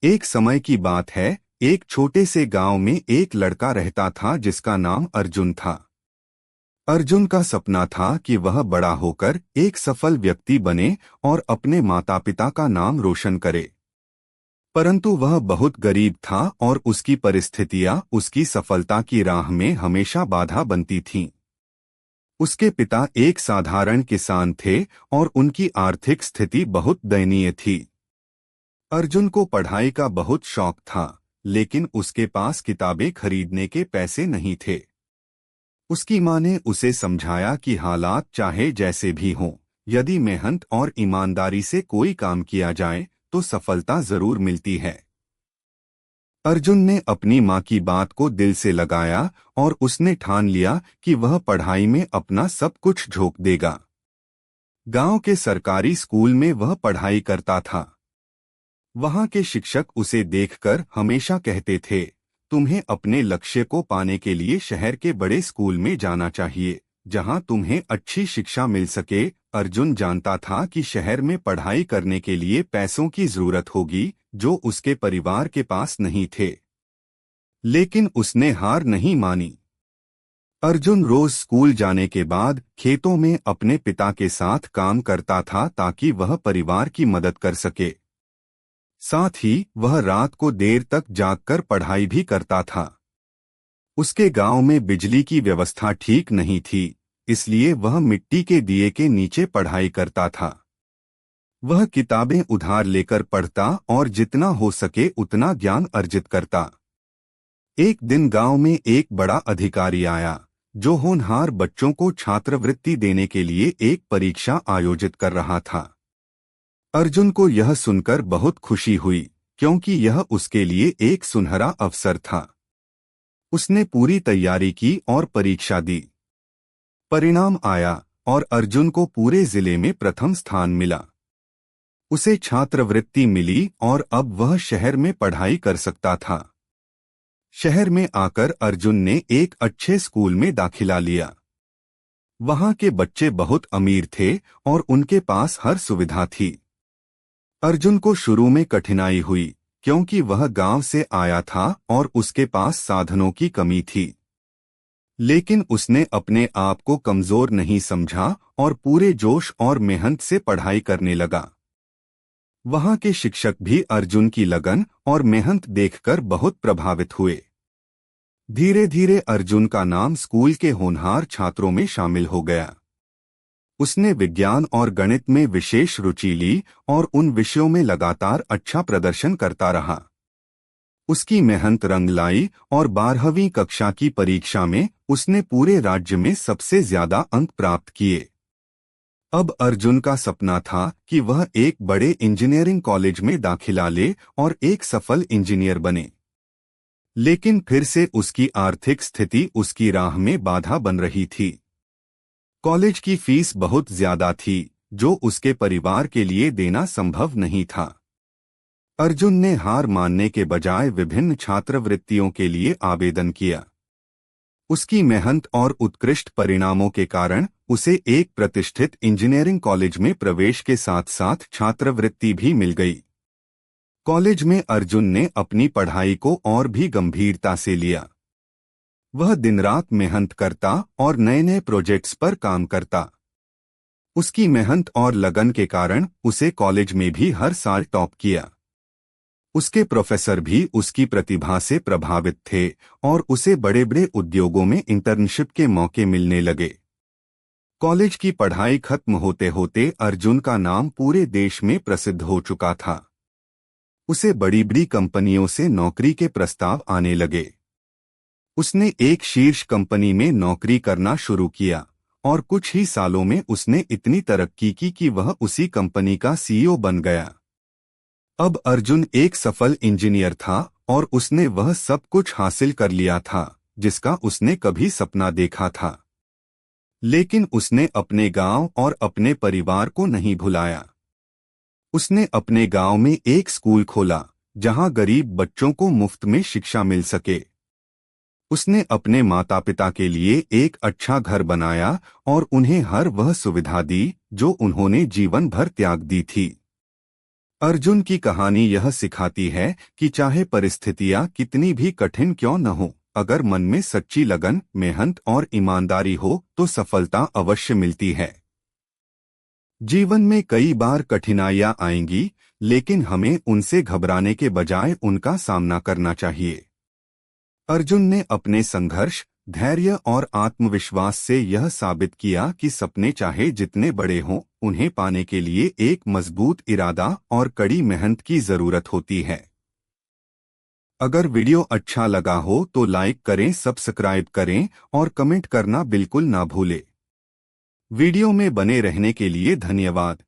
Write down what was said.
एक समय की बात है। एक छोटे से गांव में एक लड़का रहता था जिसका नाम अर्जुन था। अर्जुन का सपना था कि वह बड़ा होकर एक सफल व्यक्ति बने और अपने माता पिता का नाम रोशन करे। परंतु वह बहुत गरीब था और उसकी परिस्थितियां उसकी सफलता की राह में हमेशा बाधा बनती थीं। उसके पिता एक साधारण किसान थे और उनकी आर्थिक स्थिति बहुत दयनीय थी। अर्जुन को पढ़ाई का बहुत शौक था, लेकिन उसके पास किताबें खरीदने के पैसे नहीं थे। उसकी मां ने उसे समझाया कि हालात चाहे जैसे भी हों, यदि मेहनत और ईमानदारी से कोई काम किया जाए तो सफलता जरूर मिलती है। अर्जुन ने अपनी मां की बात को दिल से लगाया और उसने ठान लिया कि वह पढ़ाई में अपना सब कुछ झोंक देगा। गांव के सरकारी स्कूल में वह पढ़ाई करता था। वहां के शिक्षक उसे देखकर हमेशा कहते थे, तुम्हें अपने लक्ष्य को पाने के लिए शहर के बड़े स्कूल में जाना चाहिए, जहां तुम्हें अच्छी शिक्षा मिल सके। अर्जुन जानता था कि शहर में पढ़ाई करने के लिए पैसों की जरूरत होगी, जो उसके परिवार के पास नहीं थे। लेकिन उसने हार नहीं मानी। अर्जुन रोज स्कूल जाने के बाद खेतों में अपने पिता के साथ काम करता था ताकि वह परिवार की मदद कर सके। साथ ही वह रात को देर तक जागकर पढ़ाई भी करता था। उसके गांव में बिजली की व्यवस्था ठीक नहीं थी, इसलिए वह मिट्टी के दिए के नीचे पढ़ाई करता था। वह किताबें उधार लेकर पढ़ता और जितना हो सके उतना ज्ञान अर्जित करता। एक दिन गांव में एक बड़ा अधिकारी आया, जो होनहार बच्चों को छात्रवृत्ति देने के लिए एक परीक्षा आयोजित कर रहा था। अर्जुन को यह सुनकर बहुत खुशी हुई, क्योंकि यह उसके लिए एक सुनहरा अवसर था। उसने पूरी तैयारी की और परीक्षा दी। परिणाम आया और अर्जुन को पूरे जिले में प्रथम स्थान मिला। उसे छात्रवृत्ति मिली और अब वह शहर में पढ़ाई कर सकता था। शहर में आकर अर्जुन ने एक अच्छे स्कूल में दाखिला लिया। वहां के बच्चे बहुत अमीर थे और उनके पास हर सुविधा थी। अर्जुन को शुरू में कठिनाई हुई, क्योंकि वह गांव से आया था और उसके पास साधनों की कमी थी। लेकिन उसने अपने आप को कमजोर नहीं समझा और पूरे जोश और मेहनत से पढ़ाई करने लगा। वहां के शिक्षक भी अर्जुन की लगन और मेहनत देखकर बहुत प्रभावित हुए। धीरे धीरे अर्जुन का नाम स्कूल के होनहार छात्रों में शामिल हो गया। उसने विज्ञान और गणित में विशेष रुचि ली और उन विषयों में लगातार अच्छा प्रदर्शन करता रहा। उसकी मेहनत रंग लाई और 12वीं कक्षा की परीक्षा में उसने पूरे राज्य में सबसे ज्यादा अंक प्राप्त किए। अब अर्जुन का सपना था कि वह एक बड़े इंजीनियरिंग कॉलेज में दाखिला ले और एक सफल इंजीनियर बने। लेकिन फिर से उसकी आर्थिक स्थिति उसकी राह में बाधा बन रही थी। कॉलेज की फीस बहुत ज्यादा थी, जो उसके परिवार के लिए देना संभव नहीं था। अर्जुन ने हार मानने के बजाय विभिन्न छात्रवृत्तियों के लिए आवेदन किया। उसकी मेहनत और उत्कृष्ट परिणामों के कारण उसे एक प्रतिष्ठित इंजीनियरिंग कॉलेज में प्रवेश के साथ साथ छात्रवृत्ति भी मिल गई। कॉलेज में अर्जुन ने अपनी पढ़ाई को और भी गंभीरता से लिया। वह दिन रात मेहनत करता और नए नए प्रोजेक्ट्स पर काम करता। उसकी मेहनत और लगन के कारण उसे कॉलेज में भी हर साल टॉप किया। उसके प्रोफेसर भी उसकी प्रतिभा से प्रभावित थे और उसे बड़े बड़े उद्योगों में इंटर्नशिप के मौके मिलने लगे। कॉलेज की पढ़ाई खत्म होते होते अर्जुन का नाम पूरे देश में प्रसिद्ध हो चुका था। उसे बड़ी बड़ी कंपनियों से नौकरी के प्रस्ताव आने लगे। उसने एक शीर्ष कंपनी में नौकरी करना शुरू किया और कुछ ही सालों में उसने इतनी तरक्की की कि वह उसी कंपनी का सीईओ बन गया। अब अर्जुन एक सफल इंजीनियर था और उसने वह सब कुछ हासिल कर लिया था जिसका उसने कभी सपना देखा था। लेकिन उसने अपने गांव और अपने परिवार को नहीं भुलाया। उसने अपने गांव में एक स्कूल खोला, जहां गरीब बच्चों को मुफ्त में शिक्षा मिल सके। उसने अपने माता पिता के लिए एक अच्छा घर बनाया और उन्हें हर वह सुविधा दी जो उन्होंने जीवन भर त्याग दी थी। अर्जुन की कहानी यह सिखाती है कि चाहे परिस्थितियां कितनी भी कठिन क्यों न हो, अगर मन में सच्ची लगन, मेहनत और ईमानदारी हो तो सफलता अवश्य मिलती है। जीवन में कई बार कठिनाइयां आएंगी, लेकिन हमें उनसे घबराने के बजाय उनका सामना करना चाहिए। अर्जुन ने अपने संघर्ष, धैर्य और आत्मविश्वास से यह साबित किया कि सपने चाहे जितने बड़े हों, उन्हें पाने के लिए एक मजबूत इरादा और कड़ी मेहनत की जरूरत होती है। अगर वीडियो अच्छा लगा हो तो लाइक करें, सब्सक्राइब करें और कमेंट करना बिल्कुल ना भूलें। वीडियो में बने रहने के लिए धन्यवाद।